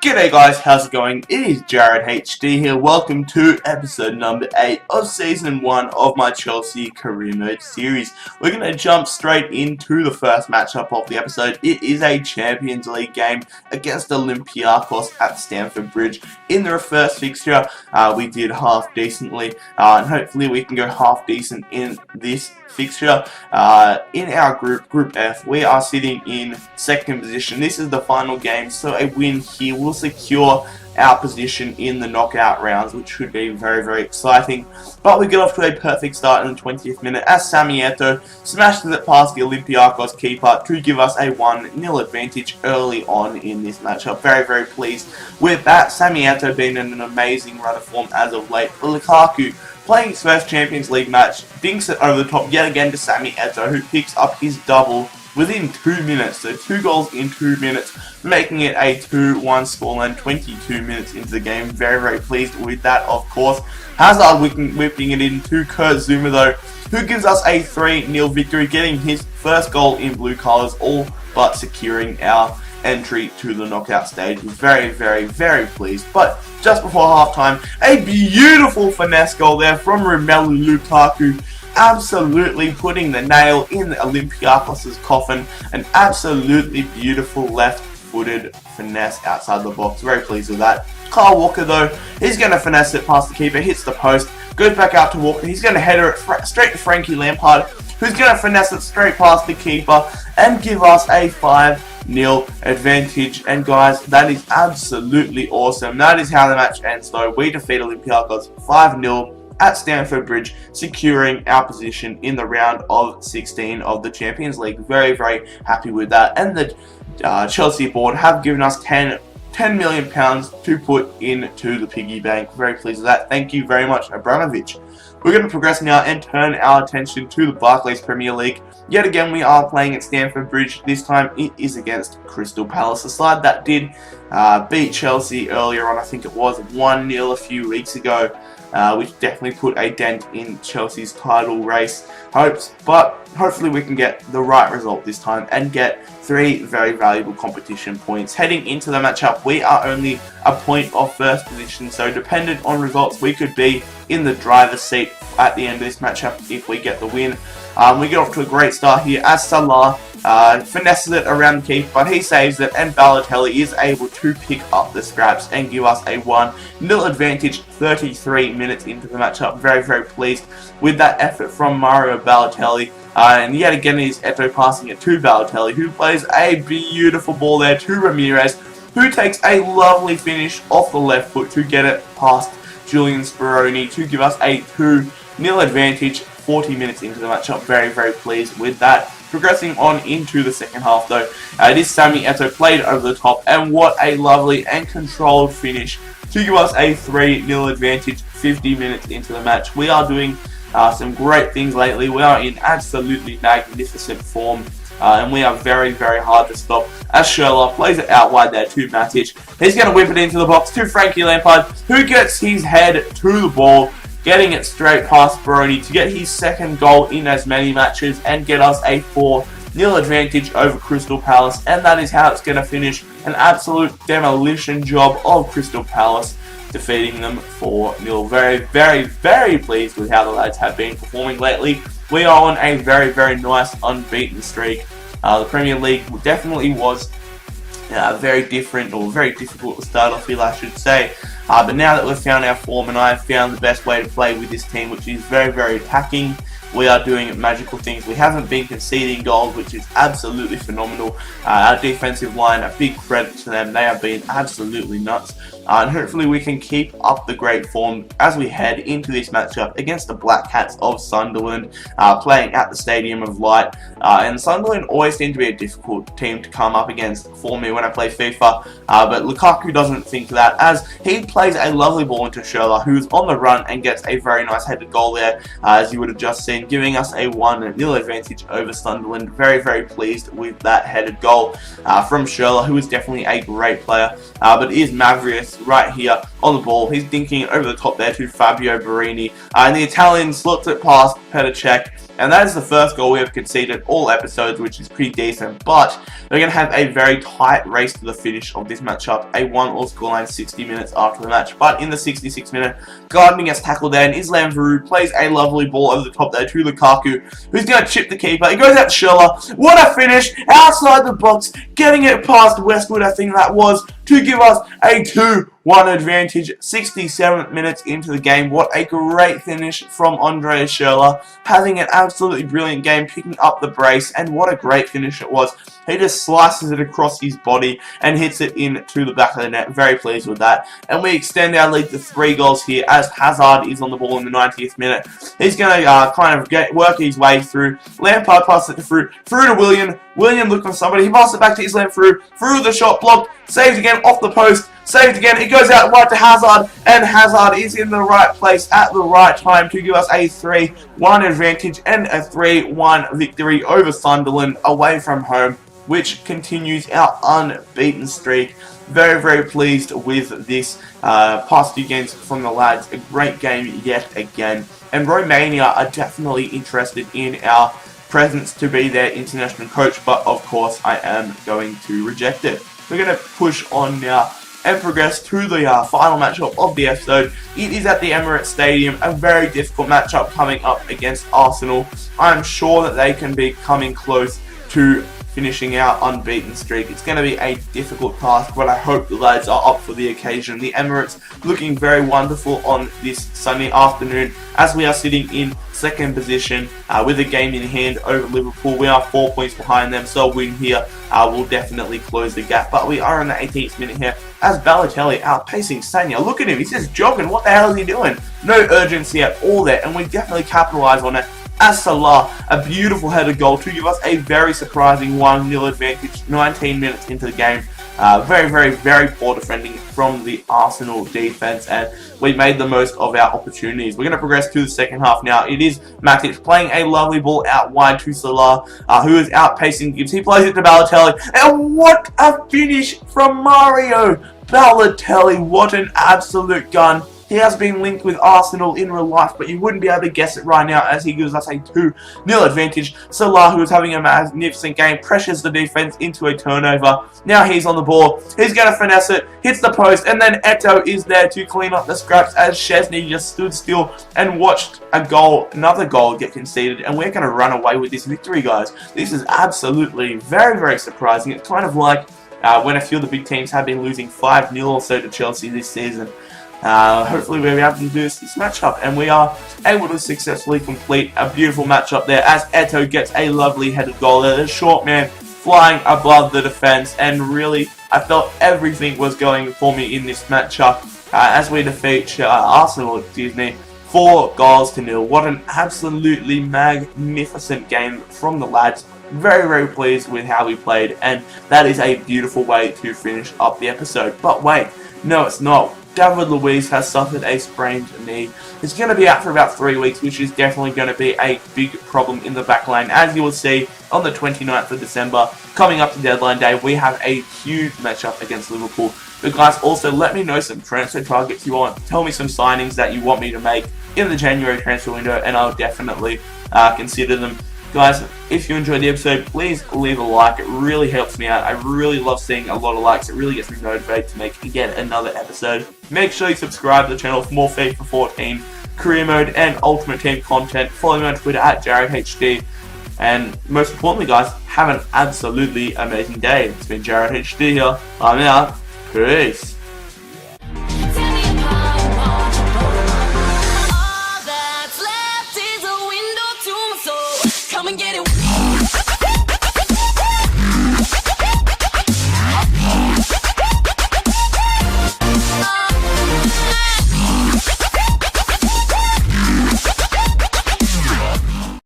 G'day guys, how's it going? It is Jared HD here. Welcome to episode number 8 of season 1 of my Chelsea career mode series. We're going to jump straight into the first matchup of the episode. It is a Champions League game against Olympiacos at Stamford Bridge. In the first fixture, we did half decently, and hopefully we can go half decent in this fixture. In our group F, we are sitting in second position. This is the final game, so a win here will secure our position in the knockout rounds, which should be very, very exciting. But we get off to a perfect start in the 20th minute as S1E8 smashes it past the Olympiacos keeper to give us a 1-0 advantage early on in this matchup. Very, very pleased with that. S1E8 being in an amazing run of form as of late. Lukaku, playing his first Champions League match, dinks it over the top yet again to S1E8, who picks up his double within 2 minutes. So 2 goals in 2 minutes, making it a 2-1 scoreline 22 minutes into the game. Very, very pleased with that, of course. Hazard whipping it into Kurt Zouma, though, who gives us a 3-0 victory, getting his first goal in blue colours, all but securing our entry to the knockout stage. Very, very, very pleased. But just before halftime, a beautiful finesse goal there from Romelu Lukaku, absolutely putting the nail in Olympiacos' coffin. An absolutely beautiful left-footed finesse outside the box. Very pleased with that. Kyle Walker, though, he's going to finesse it past the keeper, hits the post, goes back out to Walker. He's going to header it straight to Frankie Lampard, who's going to finesse it straight past the keeper and give us a 5-0 advantage. And guys, that is absolutely awesome. That is how the match ends, though. We defeat Olympiacos 5-0 at Stamford Bridge, securing our position in the round of 16 of the Champions League. Very, very happy with that. And the Chelsea board have given us £10 million to put into the piggy bank. Very pleased with that. Thank you very much, Abramovich. We're going to progress now and turn our attention to the Barclays Premier League. Yet again, we are playing at Stamford Bridge. This time it is against Crystal Palace, a side that did beat Chelsea earlier on. I think it was 1-0 a few weeks ago, which definitely put a dent in Chelsea's title race hopes. But hopefully we can get the right result this time and get 3 very valuable competition points. Heading into the matchup, we are only a point off first position, so dependent on results, we could be in the driver's seat at the end of this matchup if we get the win. We get off to a great start here as Salah finesses it around the keeper, but he saves it, and Balotelli is able to pick up the scraps and give us a 1-0 advantage 33 minutes into the matchup. Very, very pleased with that effort from Mario Balotelli. And yet again, it is Eto'o passing it to Balotelli, who plays a beautiful ball there to Ramirez, who takes a lovely finish off the left foot to get it past Julian Speroni to give us a 2-0 advantage 40 minutes into the matchup. Very, very pleased with that. Progressing on into the second half, though, it is S1E8 played over the top, and what a lovely and controlled finish to give us a 3-0 advantage 50 minutes into the match. We are doing some great things lately. We are in absolutely magnificent form, and we are very, very hard to stop. As Sherlock plays it out wide there to Matic, he's going to whip it into the box to Frankie Lampard, who gets his head to the ball, getting it straight past Baroni to get his second goal in as many matches and get us a 4-0 advantage over Crystal Palace. And that is how it's going to finish. An absolute demolition job of Crystal Palace, defeating them 4-0. Very, very, very pleased with how the lads have been performing lately. We are on a very, very nice unbeaten streak. The Premier League definitely was very different, or very difficult to start off with, I should say. But now that we've found our form, and I've found the best way to play with this team, which is very, very attacking, we are doing magical things. We haven't been conceding goals, which is absolutely phenomenal. Our defensive line, a big credit to them. They have been absolutely nuts. And hopefully we can keep up the great form as we head into this matchup against the Black Cats of Sunderland, playing at the Stadium of Light. And Sunderland always seem to be a difficult team to come up against for me when I play FIFA. But Lukaku doesn't think that, as he plays a lovely ball into Sherlock, who's on the run and gets a very nice headed goal there, as you would have just seen, giving us a 1-0 advantage over Sunderland. Very, very pleased with that headed goal from Sherlock, who is definitely a great player, but is Mavrius gets right here on the ball. He's dinking it over the top there to Fabio Barini. And the Italian slots it past Petacek. And that is the first goal we have conceded all episodes, which is pretty decent. But we're going to have a very tight race to the finish of this matchup. A 1-all scoreline 60 minutes after the match. But in the 66th minute, Gardner gets tackled there, and Islam Veru plays a lovely ball over the top there to Lukaku, who's going to chip the keeper. It goes out to Schürrle. What a finish! Outside the box, getting it past Westwood, I think that was, to give us a 2-1 advantage. 67 minutes into the game. What a great finish from Andreas Schürrle, having an absolutely brilliant game, picking up the brace, and what a great finish it was. He just slices it across his body and hits it into the back of the net. Very pleased with that. And we extend our lead to 3 goals here as Hazard is on the ball in the 90th minute. He's going to kind of work his way through. Lampard passes it to Fru to William. William looking for somebody. He passes it back to Islam Fru. Fru the shot blocked. Saved again off the post. Saved again. It goes out right to Hazard. And Hazard is in the right place at the right time to give us a 3-1 advantage and a 3-1 victory over Sunderland away from home, which continues our unbeaten streak. Very, very pleased with this past 2 games from the lads. A great game yet again. And Romania are definitely interested in our presence to be their international coach, but of course I am going to reject it. We're going to push on now and progress to the final matchup of the episode. It is at the Emirates Stadium, a very difficult matchup coming up against Arsenal. I'm sure that they can be coming close to finishing our unbeaten streak. It's going to be a difficult task, but I hope the lads are up for the occasion. The Emirates looking very wonderful on this Sunday afternoon as we are sitting in 2nd position with a game in hand over Liverpool. We are 4 points behind them, so a win here will definitely close the gap. But we are in the 18th minute here as Balotelli outpacing Sanya. Look at him, he's just jogging. What the hell is he doing? No urgency at all there, and we definitely capitalise on it. As Salah, a beautiful headed goal to give us a very surprising 1-0 advantage 19 minutes into the game. Very, very, very poor defending from the Arsenal defence, and we made the most of our opportunities. We're going to progress to the second half now. It is Matic playing a lovely ball out wide to Salah, who is outpacing Gibbs. He plays it to Balotelli, and what a finish from Mario Balotelli. What an absolute gun. He has been linked with Arsenal in real life, but you wouldn't be able to guess it right now as he gives us a 2-0 advantage. Salah, who is having a magnificent game, pressures the defense into a turnover. Now he's on the ball. He's going to finesse it, hits the post, and then Eto'o is there to clean up the scraps as Szczesny just stood still and watched another goal get conceded, and we're going to run away with this victory, guys. This is absolutely very, very surprising. It's kind of like when a few of the big teams have been losing 5-0 or so to Chelsea this season. Hopefully we'll be able to do this matchup, and we are able to successfully complete a beautiful matchup there as Eto'o gets a lovely headed goal there. The short man flying above the defense, and really I felt everything was going for me in this matchup as we defeat Arsenal, 4-0. What an absolutely magnificent game from the lads. Very, very pleased with how we played, and that is a beautiful way to finish up the episode. But wait, no it's not. David Luiz has suffered a sprained knee. He's going to be out for about 3 weeks, which is definitely going to be a big problem in the back line. As you will see on the 29th of December, coming up to deadline day, we have a huge matchup against Liverpool. But guys, also let me know some transfer targets you want. Tell me some signings that you want me to make in the January transfer window, and I'll definitely consider them. Guys, if you enjoyed the episode, please leave a like. It really helps me out. I really love seeing a lot of likes. It really gets me motivated to make yet another episode. Make sure you subscribe to the channel for more FIFA 14, Career Mode, and Ultimate Team content. Follow me on Twitter at JaredHD. And most importantly, guys, have an absolutely amazing day. It's been Jared HD here. I'm out. Peace.